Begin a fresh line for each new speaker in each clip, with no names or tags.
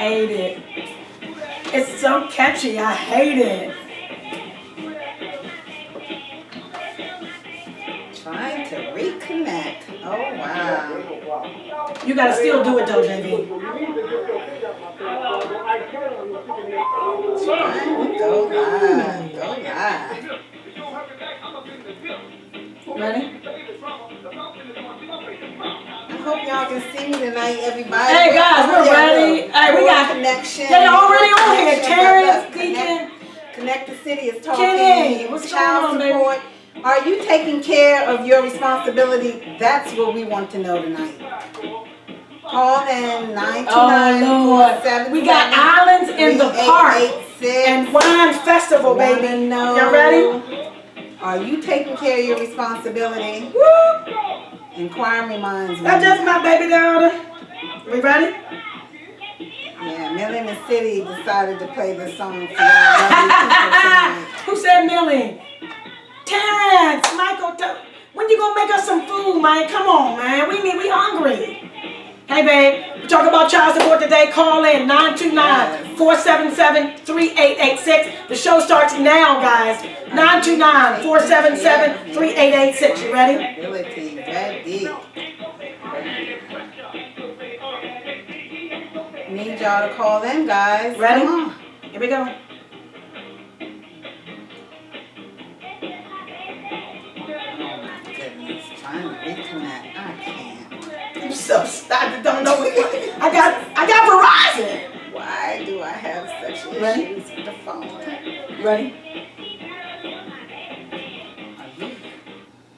hate it. It's so catchy. I hate it.
Trying to reconnect. Oh, wow.
You gotta still do it though, JV.
Go live. Go live.
Ready?
I hope y'all can see me tonight, everybody.
Hey guys, we're ready. Hey, we got
connection.
They already on here. Terrence, Deacon.
Connect the City is talking.
Kenny, what's
child
going on,
support.
baby?
Are you taking care of your responsibility? That's what we want to know tonight. Call in 929-477.
We got islands in the park and wine festival, baby. Y'all ready?
Are you taking care of your responsibility? Inquiring minds.
That's just my baby daughter. We ready?
Yeah, Millie in the City decided to play this song for y'all lovely people tonight.
Who said Millie? Terrence, Michael, when you gonna make us some food, man? Come on, man. We hungry. Hey, babe, we talk about child support today. Call in 929-477-3886. The show starts now, guys. 929-477-3886. You ready?
Ready. Need y'all to call in, guys.
Ready?
Come on.
Here we go.
Trying to reconnect. I can't.
I'm so I don't know what I got Verizon.
Why do I have such
Ready?
issues with the phone?
Ready?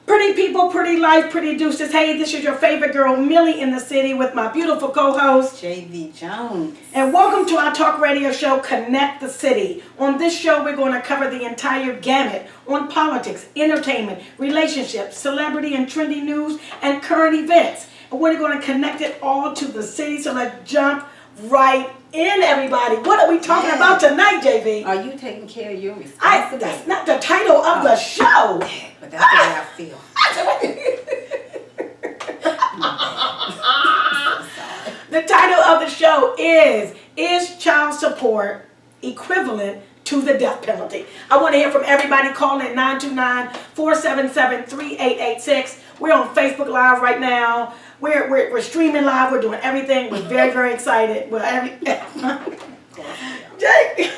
Pretty people, pretty life, pretty deuces. Hey, this is your favorite girl, Millie in the City, with my beautiful co-host,
JV Jones.
And welcome to our talk radio show, Connect the City. On this show, we're going to cover the entire gamut on politics, entertainment, relationships, celebrity and trendy news, and current events. And we're going to connect it all to the city. So let's jump right in, everybody. What are we talking about tonight, JV?
Are you taking care of your responsibility?
That's not the title of the show.
But that's the way I feel.
The title of the show is child support equivalent to the death penalty? I want to hear from everybody. Call in 929-477-3886. We're on Facebook Live right now. We're streaming live. We're doing everything. We're very, very excited. Jake,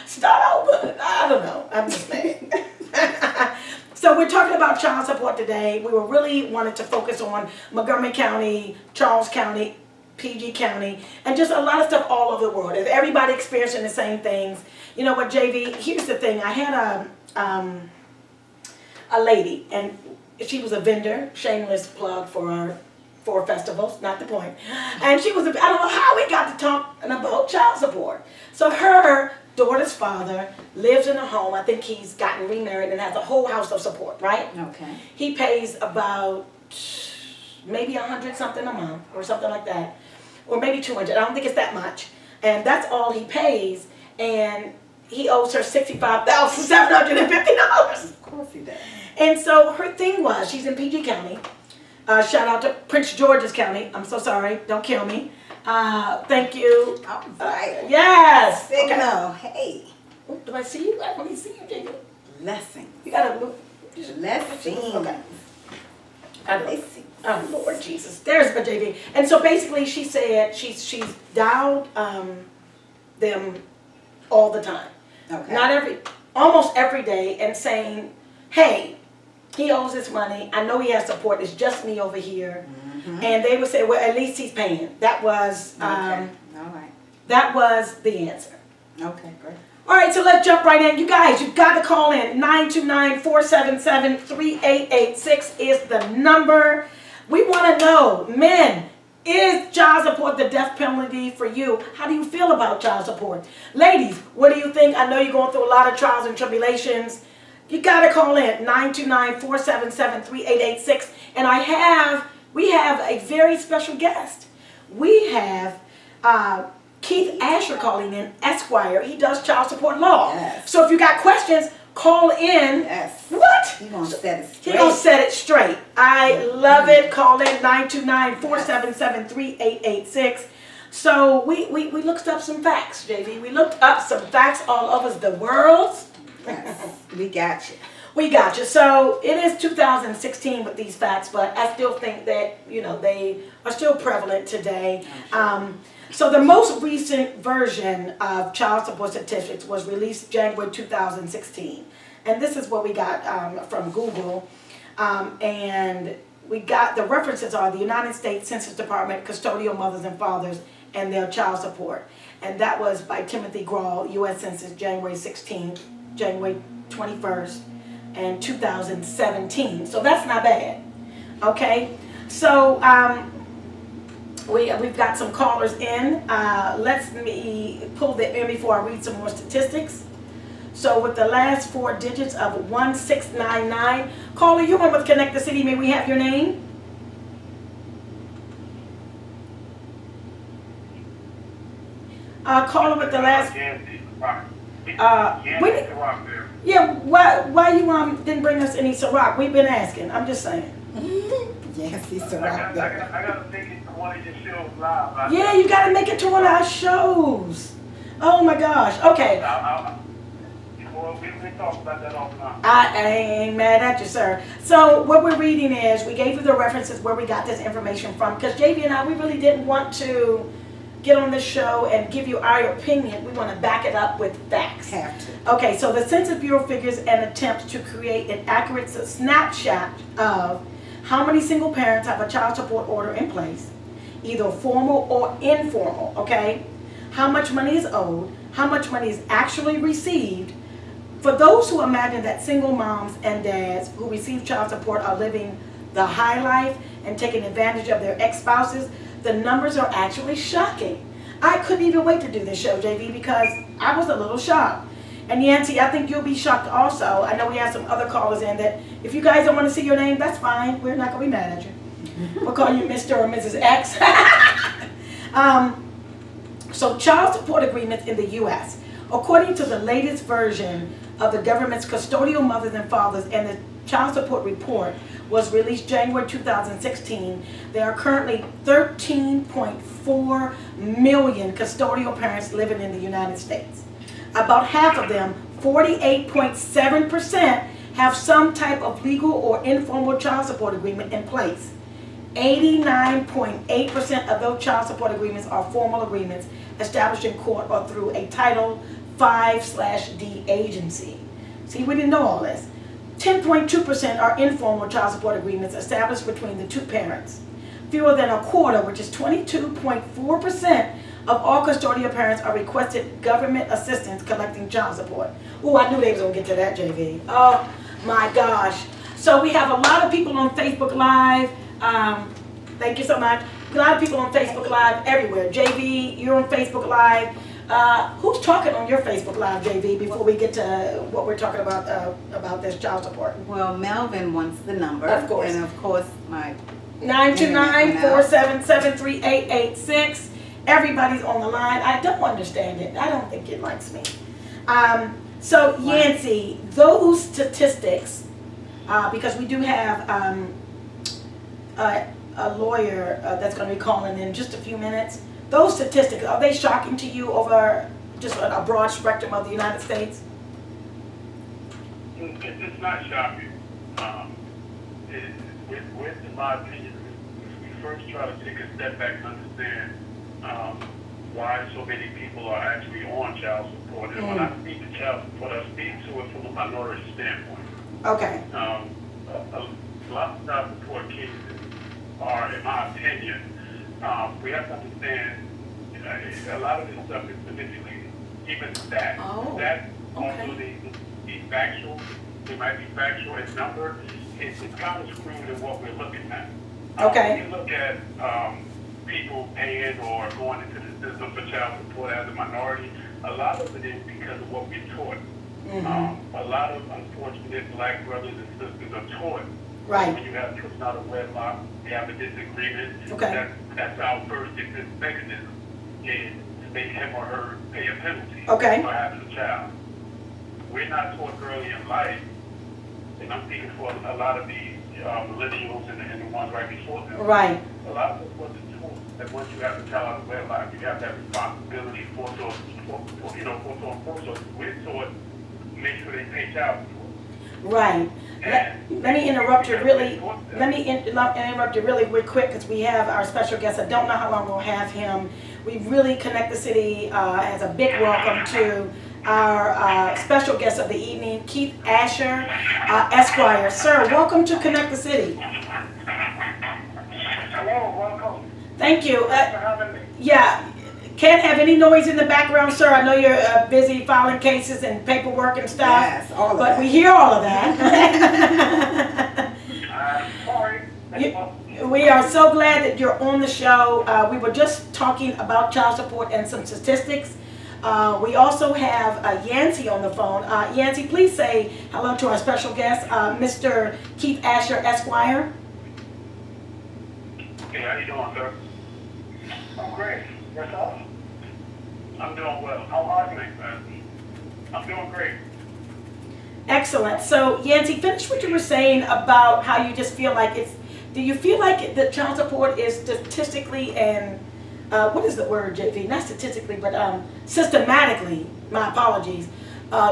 start over. I don't know. I'm just mad. So we're talking about child support today. We were really wanted to focus on Montgomery County, Charles County, PG County, and just a lot of stuff all over the world. Is everybody experiencing the same things? You know what, JV? Here's the thing. I had a lady, and she was a vendor. Shameless plug for festivals, not the point. And she was, I don't know how we got to talking about child support. So her daughter's father lives in a home. I think he's gotten remarried and has a whole house of support, right?
Okay.
He pays about maybe 100 something a month or something like that, or maybe 200. I don't think it's that much. And that's all he pays. And he owes her $65,750.
Of course he does.
And so her thing was, she's in PG County. Shout out to Prince George's County. I'm so sorry. Don't kill me. Thank you.
All right.
Yes.
Signal. Okay. Hey.
Oh, do I see you? I want to see you, Jacob.
Blessings.
You gotta move.
Blessings.
Okay. Oh, Lord Jesus. There's my JV. And so basically she said she's dialed them all the time.
Okay.
Almost every day, and saying, hey, he owes this money. I know he has support. It's just me over here. Mm-hmm. And they would say, well, at least he's paying. That was
okay. All right.
That was the answer.
Okay, great.
All right, so let's jump right in. You guys, you've got to call in. 929-477-3886 is the number. We want to know, men, is child support the death penalty for you? How do you feel about child support? Ladies, what do you think? I know you're going through a lot of trials and tribulations. You got to call in 929-477-3886. And we have a very special guest. We have Keith Asher calling in, Esquire. He does child support law.
Yes.
So if you got questions, call in.
Yes.
What?
He's going to set it straight.
He's going to set it straight. I love it. Call in 929-477-3886. So we looked up some facts, JV. We looked up some facts all over the world.
Yes, we got you.
We got you. So it is 2016 with these facts, but I still think that, they are still prevalent today. So the most recent version of child support statistics was released January 2016. And this is what we got from Google. And we got, the references are the United States Census Department, custodial mothers and fathers, and their child support. And that was by Timothy Grawl, U.S. Census, January 16th, January 21st, and 2017. So that's not bad. Okay? So we've got some callers in. Let me pull them in before I read some more statistics. So with the last 4 digits of 1699, caller, you're on with Connect the City. May we have your name? Caller with the last. Why you didn't bring us any Ciroc? We've been asking. I'm just saying.
Yes, he's Ciroc there.
I gotta make it to one of your shows live.
Yeah, you gotta make it to one of our shows. Oh my gosh. Okay.
We talk about that all the time.
I ain't mad at you, sir. So what we're reading is, we gave you the references where we got this information from, because JV and I, we really didn't want to get on this show and give you our opinion. We want to back it up with facts.
Have to.
Okay, so the Census Bureau figures and attempts to create an accurate snapshot of how many single parents have a child support order in place, either formal or informal, okay? How much money is owed, how much money is actually received. For those who imagine that single moms and dads who receive child support are living the high life and taking advantage of their ex-spouses, the numbers are actually shocking. I couldn't even wait to do this show, JV, because I was a little shocked. And Yancy, I think you'll be shocked also. I know we have some other callers in that if you guys don't want to see your name, that's fine. We're not going to be mad at you. We'll call you Mr. or Mrs. X. So child support agreements in the U.S. According to the latest version of the government's custodial mothers and fathers and the child support report was released January 2016, there are currently 13.4 million custodial parents living in the United States. About half of them, 48.7%, have some type of legal or informal child support agreement in place. 89.8% of those child support agreements are formal agreements established in court or through a Title 5/D agency. See, we didn't know all this. 10.2% are informal child support agreements established between the two parents. Fewer than a quarter, which is 22.4% of all custodial parents, are requested government assistance collecting child support. Oh, I knew they was gonna get to that, JV. Oh my gosh. So we have a lot of people on Facebook Live. Thank you so much. A lot of people on Facebook Live everywhere. JV, you're on Facebook Live. Who's talking on your Facebook Live, JV, before we get to what we're talking about this child support?
Well, Melvin wants the number.
Of course.
And of course, my
929-477-3886. Everybody's on the line. I don't understand it. I don't think it likes me. So, Yancy, those statistics, because we do have a lawyer that's going to be calling in just a few minutes. Those statistics, are they shocking to you over just a broad spectrum of the United States?
It's not shocking. In my opinion, we first try to take a step back and understand why so many people are actually on child support. And when I speak to child support, I speak to it from a minority standpoint.
Okay.
A lot of child support cases are, in my opinion, we have to understand a lot of this stuff is manipulated. Even that. That also they be factual. They might be factual in number. It's kind of screwed in what we're looking at.
Okay.
When you look at people paying or going into the system for child support as a minority, a lot of it is because of what we're taught. A lot of unfortunate black brothers and sisters are taught.
Right.
When you have children out of wedlock, they have a disagreement.
Okay.
That's our first defense mechanism, is to make him or her pay a penalty for having a child. We're not taught early in life, and I'm speaking for a lot of the millennials and the ones right before them.
Right.
A lot of us wasn't taught that once you have a child out of wedlock, you have that responsibility for those, for those with, so it make sure they pay child support.
Right. Let me interrupt you really. Let me interrupt you really quick because we have our special guest. I don't know how long we'll have him. We really Connect the City as a big welcome to our special guest of the evening, Keith Asher, Esquire. Sir, welcome to Connect the City.
Hello, welcome.
Thank you.
Thanks for having me.
Yeah, can't have any noise in the background, sir. I know you're busy filing cases and paperwork and stuff.
Yes, all of
but
that.
we hear all of that.
Sorry.
We are so glad that you're on the show. We were just talking about child support and some statistics. We also have Yancy on the phone. Yancy, please say hello to our special guest, Mr. Keith Asher, Esquire.
Hey, how you doing, sir? I'm great. Yourself? I'm doing well. How are you, man? I'm doing great.
Excellent. So, Yancy, finish what you were saying about how you just feel like it's. Do you feel like the child support is statistically and what is the word, JV? Not statistically, but systematically. My apologies.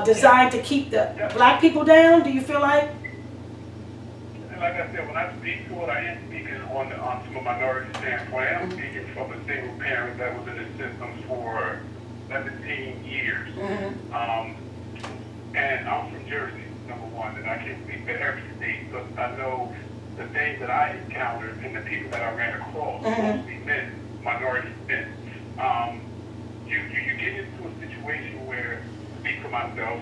Designed to keep the black people down. Do you feel like?
And like I said, when I speak to it, I am speaking on from a minority standpoint. I'm speaking from a single parent that was in the system for 17 years. And I'm from Jersey, number one, and I can't speak for every state, but I know the things that I encountered and the people that I ran across, mostly men, minority men. You get into a situation where, speak for myself,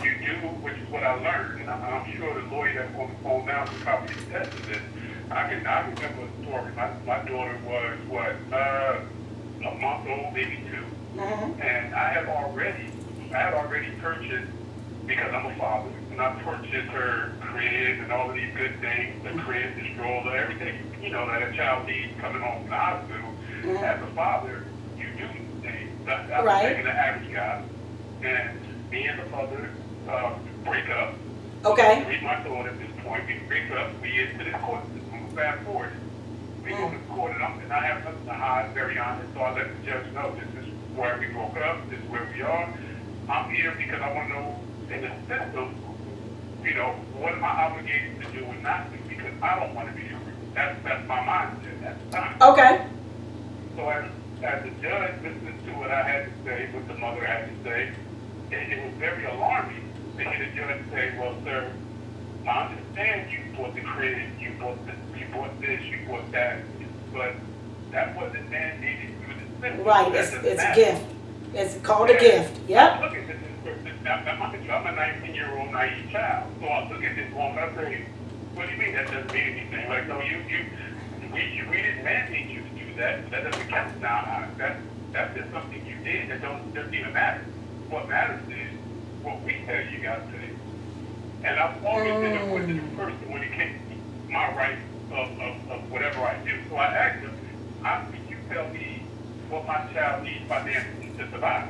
you do, which is what I learned, and I'm sure the lawyer that's on the phone now can probably attest to this. I remember a story. My daughter was, a month old, maybe 2. And I had already purchased, because I'm a father, and I purchased her crib and all of these good things, the crib, the stroller, everything, that a child needs coming home from the hospital. As a father, you do these things. I was taking the average guy, and me and the mother break up.
Okay.
3 months old at this point, we break up, we get to the court system, fast forward. We go to court, and I have nothing to hide, very honest, so I let the judge know this is where we broke up, this is where we are. I'm here because I want to know in the system, what am I obligated to do and not do, because I don't want to be screwed. That's my mindset at the time.
Okay.
So as the judge listened to what I had to say, what the mother had to say, it was very alarming to hear the judge say, well, sir, I understand you bought the crib, you bought this, you bought that, but that wasn't mandated through the system.
Right, it's a gift. It's called a gift. Yep.
Look at this. I'm a 19-year-old naive child, so I look at this woman and I say, what do you mean that doesn't mean anything? Like, no, we didn't mandate you to do that. That doesn't count. Now, that's just something you did that doesn't even matter. What matters is what we tell you got to do. And I've always been a positive person when it came to my right of whatever I do. So I asked him, how can you tell me what my child needs financially to survive?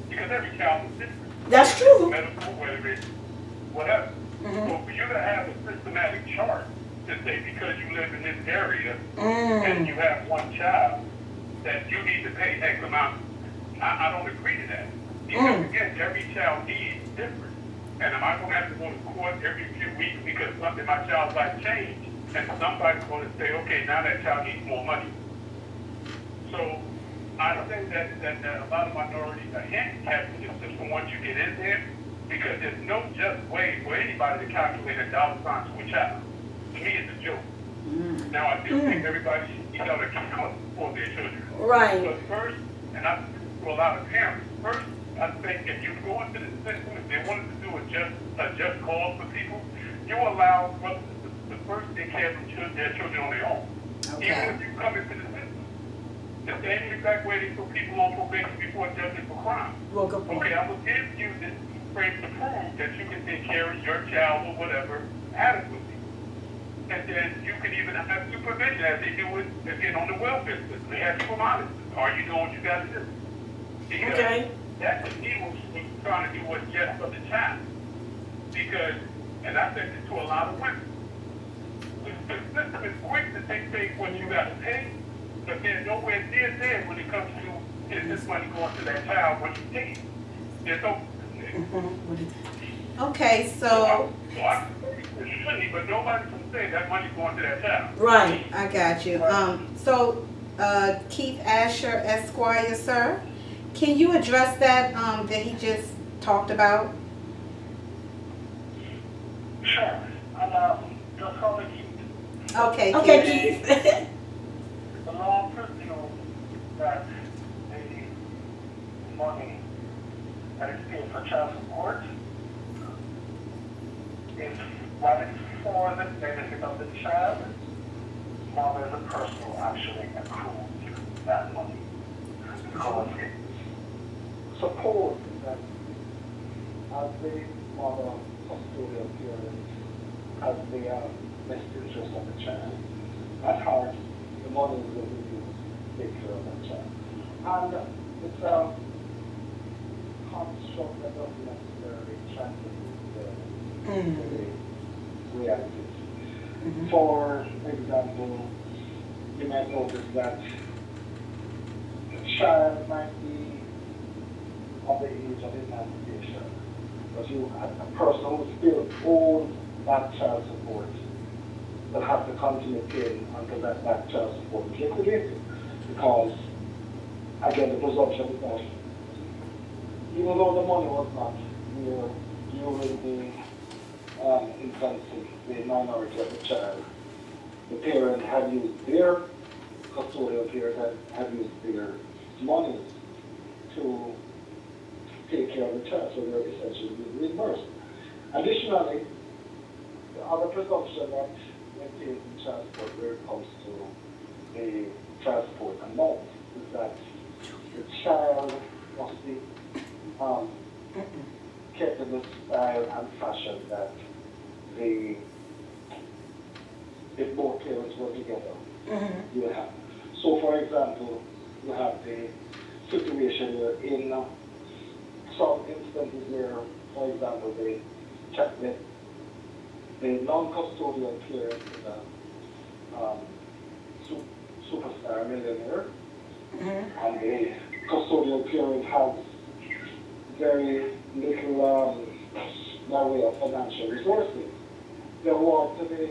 Because every child is different.
That's true.
Medical, whether it's whatever. So for you to have a systematic chart to say because you live in this area and you have one child that you need to pay X amount, I don't agree to that. Because again, every child needs different. And am I going to have to go to court every few weeks because something in my child's life changed? And somebody's going to say, okay, now that child needs more money. So I think that a lot of minorities are handicapped in the system once you get in there, because there's no just way for anybody to calculate $1 sign to a child. To me, it's a joke. Now, I do think everybody should be able to account for their children.
Right.
But first, and I for a lot of parents, first, I think if you go into the system, if they wanted to do a just cause for people, you allow brothers to first take care of their children on their own. Okay. Even if you come into the system. The same exact way they put people on probation before judging for crime. Okay, I will give you this frame to prove that you can take care of your child or whatever adequately. And then you can even have supervision as they do it again on the welfare system. They have people monitors. Are you doing what you got to do? Because that to me was trying to do what's just for the child. Because, and I said this to a lot of women, the system is quick to take what you got to pay, but they're nowhere near there when it comes to is this money going to that child when he's 10. There's no.
Okay, so
So I shouldn't, but nobody can say that money's going to that child.
Right.
I got you. So Keith Asher Esquire, sir, can you address that that he just talked about?
Sure. Just call it Keith.
Okay.
Okay,
Keith.
Keith.
The law presumes that the money that is paid for child support is what is for the benefit of the child. Mother as a person will actually accrue that money. Because it's supposed that as the mother custodial parent has the best interest of the child, at heart, the mother is going to take care of that child. And it's a construct that doesn't necessarily translate to the reality. For example, you might notice that the child might be of the age of emancipation, but a person who still owns that child support will have to continue paying until that child support is liquidated. Because, again, the presumption is that even though the money was not here during the infancy, the minority of the child, the parent had used their custodial parent had used their money to take care of the child, so they're essentially being reimbursed. Additionally, the other presumption that maintains in child support when it comes to the child support amount is that the child must be kept in the style and fashion that if both parents work together, you will have. So, for example, you have the situation where in some instances where, for example, the non-custodial parent is a superstar millionaire, and the custodial parent has very little by way of financial resources. The award to the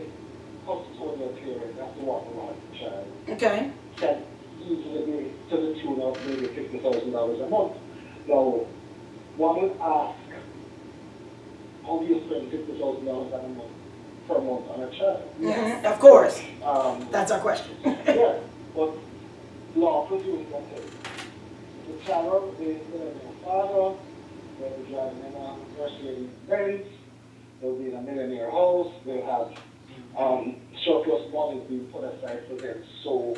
custodial parent, that's the one who has the child,
Okay.
can easily be to the tune of maybe $50,000 a month. Now, one would ask, how do you spend $50,000 per month on a child?
Yes. Of course. That's our question.
Yeah, but law presumes that the child is the father, they'll be driving in a Mercedes Benz, they'll be in a millionaire house, they'll have surplus money being put aside for them. So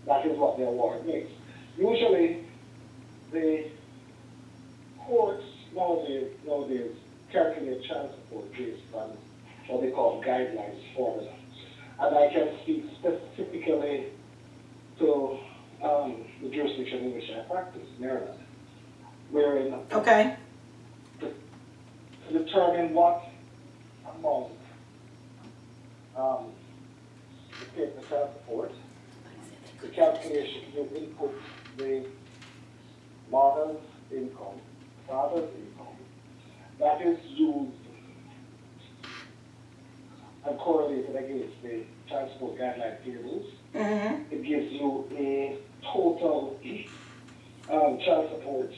that is what the award makes. Usually, the courts nowadays calculate child support based on what they call guidelines formula. And I can speak specifically to the jurisdiction in which I practice, Maryland, wherein
Okay.
to determine what amount to pay for child support, the calculation, you input the mother's income, father's income, that is used and correlated against the child support guideline tables. It gives you a total child support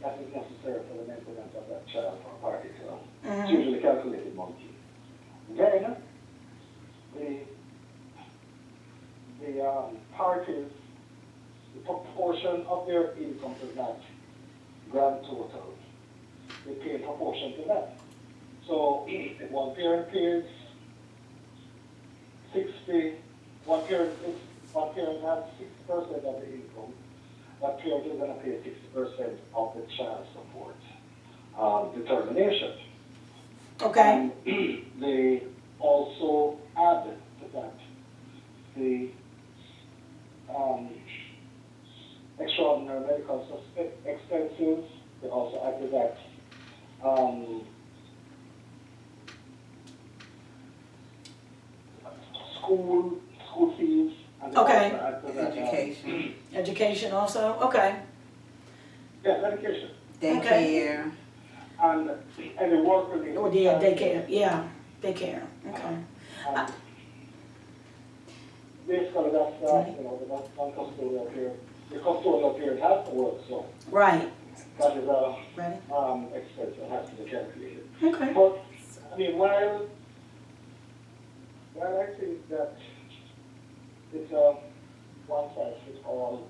that is necessary for the maintenance of that child for a particular. It's usually calculated monthly. Then the parties, the proportion of their income to that grand total, they pay in proportion to that. So if one parent pays 60, one parent has 6% of the income, that parent is going to pay 60% of the child support determination.
Okay.
They also add to that the extraordinary medical expenses. They also add to that school fees And the
Okay.
council answered that,
Education,
Education also, okay.
yes, education.
daycare.
And the work related.
Oh, yeah, daycare, yeah, daycare, okay.
Basically, that's, the non-custodial period. The custodial period has to work, so
Right,
that is
ready?
expense that has to be calculated.
Okay.
But, I mean, while I think that it's a one-size-fits-all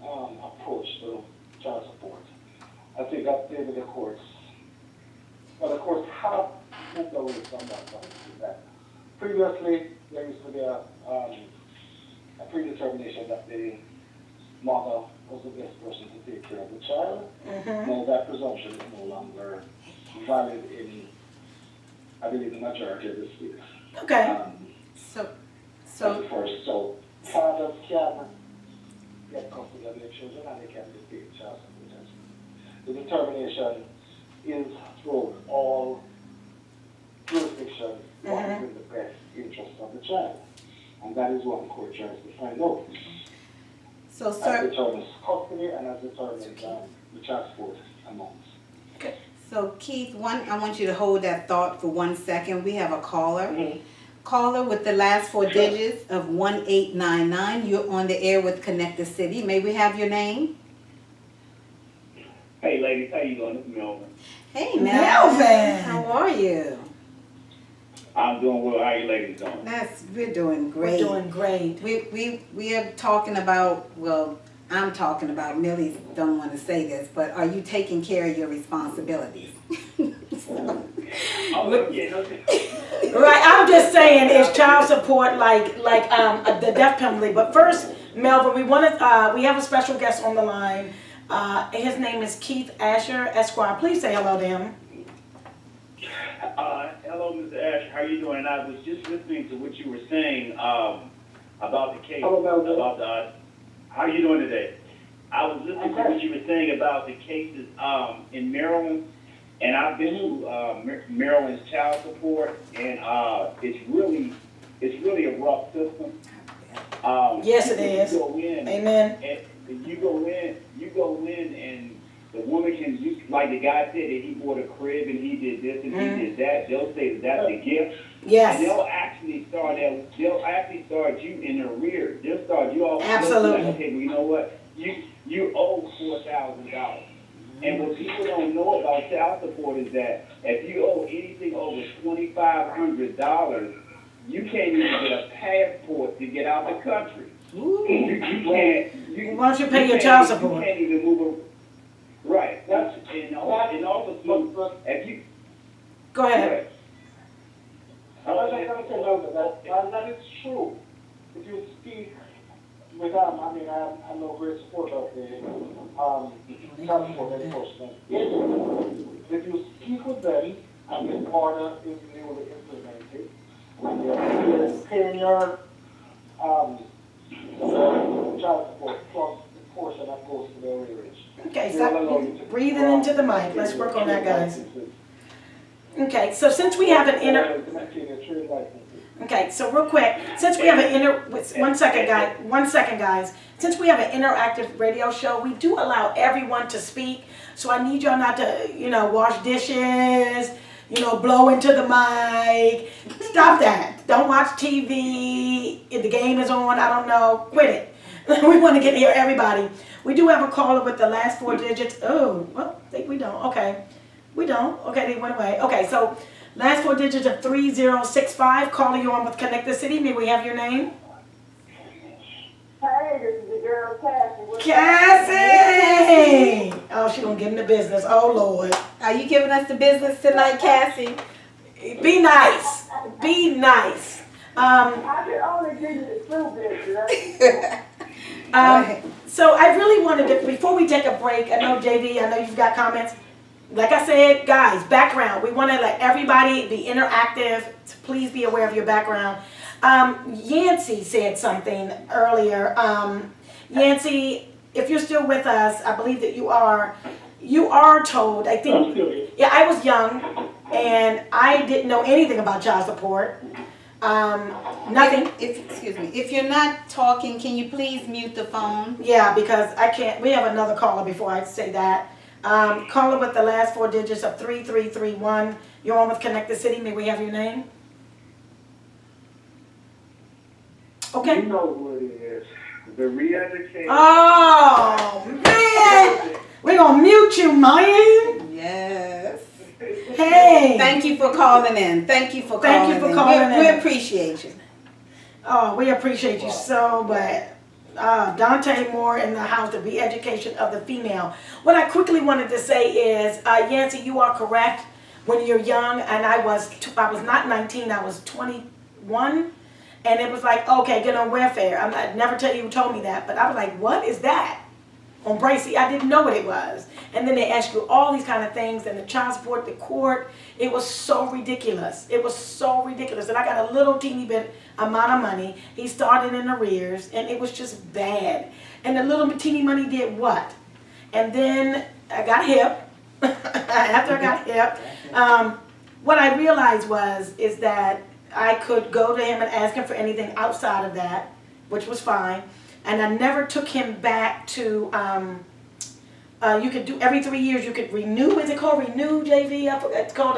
approach to child support, I think that maybe the courts have moved away from that policy. That previously, there used to be a predetermination that the mother was the best person to take care of the child.
Mm-hmm.
Now that presumption is no longer valid in, I believe, the majority of the states.
Okay,
So,
So fathers can get custody of their children and they can be paid child support. The determination is through all jurisdictions what is in the best interest of the child. And that is what the court tries to find out.
so
As
sir,
determines custody and as determines the child support amounts.
so Keith, I want you to hold that thought for 1 second. We have a caller. Caller with the last four digits of 1899. You're on the air with Connect the City. May we have your name?
Hey ladies, how you doing? This is Melvin.
Hey,
Melvin.
How are you?
I'm doing well. How you ladies doing?
We're doing great.
we're doing great.
We are talking about, well, I'm talking about, Millie don't want to say this, but are you taking care of your responsibilities?
Oh, yeah, no,
Right, I'm just saying, is child support like the death penalty? But first, Melvin, we have a special guest on the line. His name is Keith Asher, Esquire. Please say hello to him.
hello, Mr. Ash. How you doing? And I was just listening to what you were saying about the case.
Hello, Melvin.
How you doing today? I was listening to what you were saying about the cases in Maryland, and I've been to Maryland's child support, and it's really a rough system.
Yes, it is.
You go in,
Amen.
and you go in, and the woman can, like the guy said, that he bought a crib and he did this and he did that. They'll say that that's a gift. And
Yes,
they'll actually start you in arrears. They'll start you off.
Absolutely.
Like, okay, well, you know what? You owe $4,000. And what people don't know about child support is that if you owe anything over $2,500, you can't even get a passport to get out the country. You can't.
Why don't you pay your child support?
You can't even move. Right. And also, if you
Go ahead.
That is true. If you speak with I'm no great support of the child support enforcement. If you speak with them and this order is newly implemented and you're paying your child support plus the portion that goes to the arrearage.
Okay, stop breathing into the mic. Let's work on that, guys. Okay, so since we have an Okay, so real quick, since we have an one second, guys. Since we have an interactive radio show, we do allow everyone to speak. So I need y'all not to, wash dishes, blow into the mic. Stop that. Don't watch TV. If the game is on, I don't know. Quit it. We want to get to hear everybody. We do have a caller with the last four digits. Oh, well, I think we don't. Okay. We don't. Okay, they went away. Okay, so last four digits of 3065. Caller, you on with Connect the City. May we have your name?
Hey, this is the girl Cassie.
Cassie! Oh, she gonna give him the business. Oh, Lord.
Are you giving us the business tonight, Cassie?
Be nice. Be nice.
I can only give you the true business.
So I really wanted to, before we take a break, I know JV, I know you've got comments. Like I said, guys, background. We want to let everybody be interactive. So please be aware of your background. Yancy said something earlier. Yancy, if you're still with us, I believe that you are told, I think, yeah, I was young and I didn't know anything about child support. Nothing.
Excuse me, if you're not talking, can you please mute the phone?
Yeah, because I can't, we have another caller before I say that. Caller with the last 4 digits of 3331. You're on with Connect the City. May we have your name? Okay.
You know what it is. The re-education.
Oh, man. We're going to mute you, man.
Yes.
Hey.
Thank you for calling in. Thank you for calling in. We appreciate you.
Oh, we appreciate you so much. Dante Moore in the house, the re-education of the female. What I quickly wanted to say is, Yancy, you are correct. When you're young, and I was not 19, I was 21, and it was like, okay, get on welfare. I'd never tell you who told me that, but I was like, what is that? On Bracey, I didn't know what it was. And then they ask you all these kind of things, and the child support, the court, it was so ridiculous. It was so ridiculous. And I got a little teeny bit amount of money. He started in arrears, and it was just bad. And the little teeny money did what? And then I got hip. After I got hip, what I realized is that I could go to him and ask him for anything outside of that, which was fine. And I never took him back to, you could do, every 3 years you could renew, is it called renew, JV? I forgot, it's called,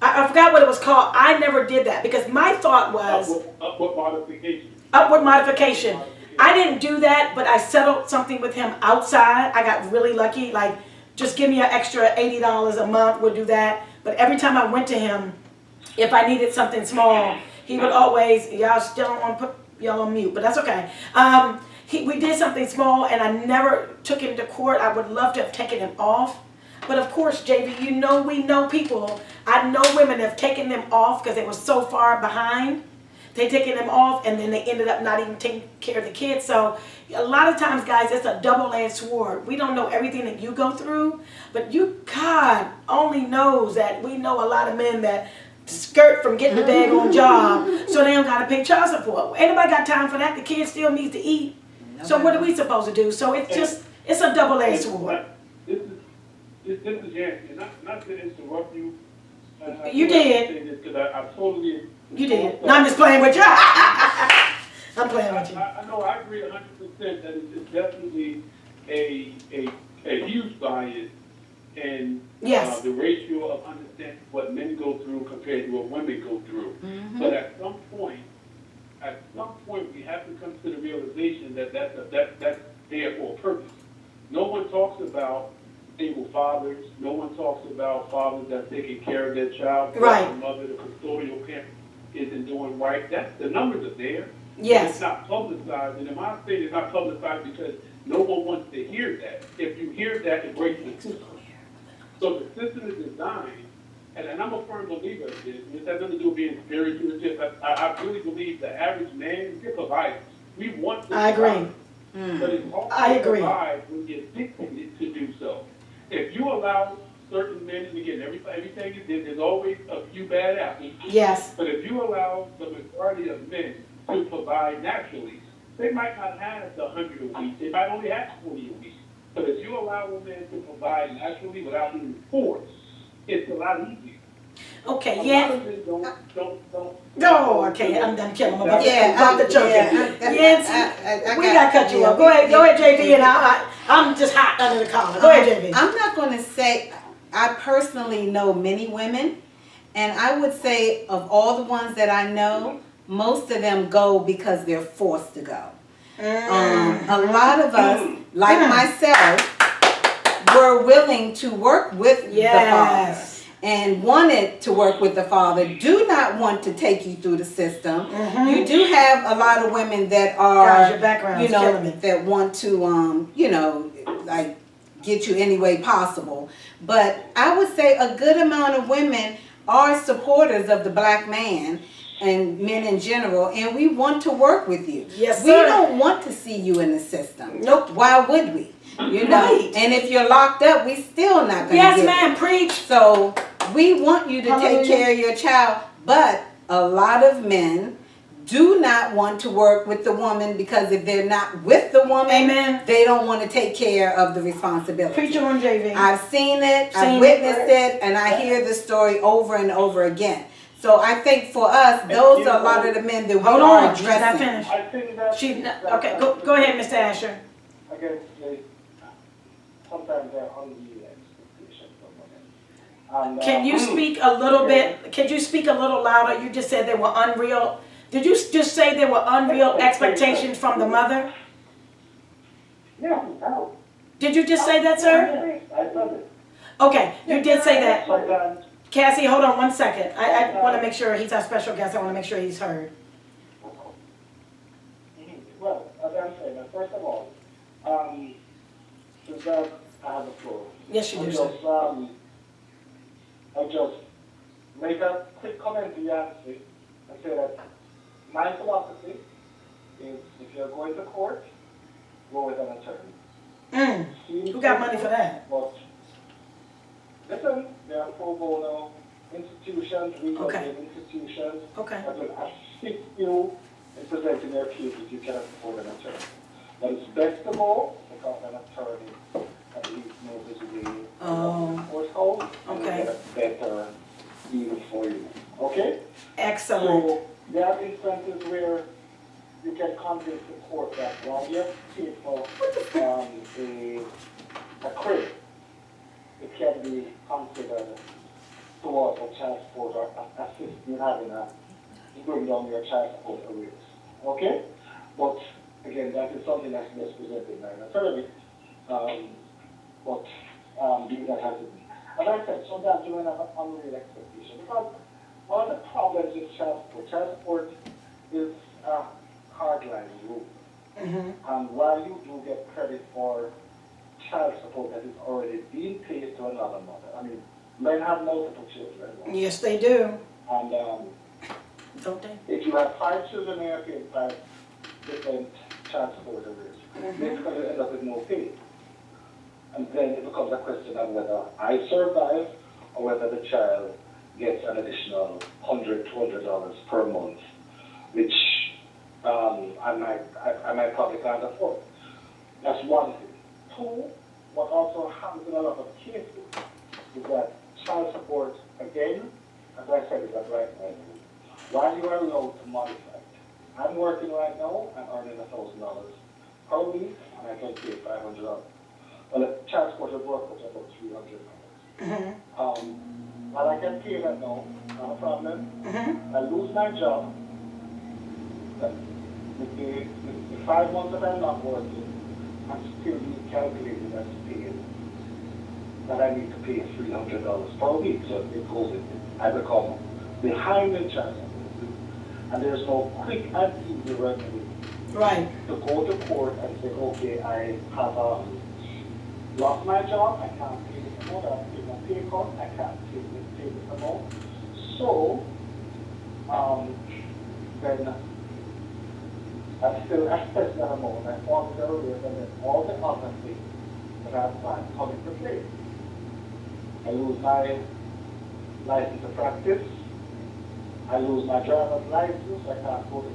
I forgot what it was called. I never did that because my thought was.
Upward modification.
Upward modification. I didn't do that, but I settled something with him outside. I got really lucky, like just give me an extra $80 a month, we'll do that. But every time I went to him, if I needed something small, he would always, y'all still don't want to put y'all on mute, but that's okay. We did something small, and I never took him to court. I would love to have taken him off. But of course, JV, you know, we know people. I know women have taken them off because they were so far behind. They taken them off, and then they ended up not even taking care of the kids. So a lot of times, guys, it's a double-edged sword. We don't know everything that you go through, but God only knows that we know a lot of men that skirt from getting a daggone job so they don't got to pay child support. Anybody got time for that? The kids still need to eat. So what are we supposed to do? So it's a double-edged sword.
This is Yancy. Not to interrupt you.
You did.
Because I totally.
You did. No, I'm just playing with you. I'm playing with you.
I know. I agree 100% that it's definitely a huge bias in
Yes.
the ratio of understanding what men go through compared to what women go through.
Mm-hmm.
But at some point, we have to come to the realization that that's there for a purpose. No one talks about single fathers. No one talks about fathers that are taking care of their child.
Right.
The mother, the custodial parent isn't doing right. The numbers are there.
Yes.
It's not publicized, and in my opinion, it's not publicized because no one wants to hear that. If you hear that, it breaks the system. So the system is designed, and I'm a firm believer of this. This has nothing to do with being spiritual. It's just I really believe the average man is providers. We want to
I agree.
provide, but it's hard
I
to
agree.
provide when you're dictated to do so. If you allow certain men, and again, everything is there's always a few bad apples.
Yes.
But if you allow the majority of men to provide naturally, they might not have the 100 a week. They might only have 20 a week. But if you allow a man to provide naturally without being forced, it's a lot easier.
Okay,
A
yeah.
lot of men don't.
No, okay, I'm done killing them about the
I
children. Yancy, we got to cut you off. Go ahead, JV, and I'm just hot under the collar. Go ahead, JV.
I'm not going to say, I personally know many women, and I would say of all the ones that I know, most of them go because they're forced to go. A lot of us, like myself, were willing to work with the father and wanted to work with the father, do not want to take you through the system. You do have a lot of women that are,
Guys, your background's killing me.
that want to, like get you any way possible. But I would say a good amount of women are supporters of the black man and men in general, and we want to work with you.
Yes,
we
sir.
don't want to see you in the system.
Nope.
Why would we? You know,
Right.
and if you're locked up, we still not going to
Yes,
get
ma'am,
it.
preach.
So we want you to
Hallelujah.
take care of your child, but a lot of men do not want to work with the woman because if they're not with the woman,
Amen.
they don't want to take care of the responsibility.
Preach it on, JV.
I've seen it, I've
Seen
witnessed
it.
it, and I hear the story over and over again. So I think for us, those are a lot of the men that we
Hold
are
on, she's not
addressing.
finished.
I think that.
Okay, go ahead, Mr. Asher.
I guess sometimes they're unreal expectations from women. And,
Can you speak a little bit, could you speak a little louder? You just said they were unreal. Did you just say there were unreal expectations from the mother?
Yeah, no.
Did you just say that, sir?
I said it.
Okay, you did say that.
Sometimes,
Cassie, hold on one second. I want to make sure he's our special guest. I want to make sure he's heard.
well, as I'm saying, first of all, since I have the floor,
Yes, you do, sir.
I'll just make a quick comment to Yancy and say that my philosophy is if you're going to court, go with an attorney.
Who got money for that?
But listen, there are pro bono institutions,
Okay.
institutions
Okay.
that will assist you in presenting your case if you cannot afford an attorney. But it's best to go because an attorney at least knows his way courthouse and
Okay.
get a better deal for you. Okay?
Excellent.
So there are instances where you can convince the court that while you're paid for a crib, it can be considered towards a child support or assist in having a bring down your child support arrears. Okay? But again, that is something that's best presented by an attorney. Do that has to be. As I said, sometimes you might have an unreal expectation because one of the problems with child support is a hardline rule. And while you do get credit for child support that is already being paid to another mother, I mean, men have multiple children.
Yes, they do.
And
Don't they?
if you have 5 children, they are paid 5 different child support arrears. Basically, you end up with no pay. And then it becomes a question of whether I survive or whether the child gets an additional $100, $200 per month, which I might probably can't afford. That's one thing. 2, what also happens in a lot of cases is that child support, again, as I said, is a right now. While you are allowed to modify it. I'm working right now, I'm earning $1,000 per week, and I can pay $500. Well, the child support would work out about $300. While I can pay that now, not a problem. I lose my job. With the 5 months that I'm not working, I'm still being calculated as paid that I need to pay $300 per week. So it goes in. I become behind the child support. And there's no quick and easy remedy
Right.
to go to court and say, okay, I have lost my job, I can't pay this amount, I have to take my pay cut, I can't pay this amount. So, then I still access that amount, I fall the arrears, and then all the other things that I've done come into play. I lose my license to practice, I lose my driver's license, I can't go to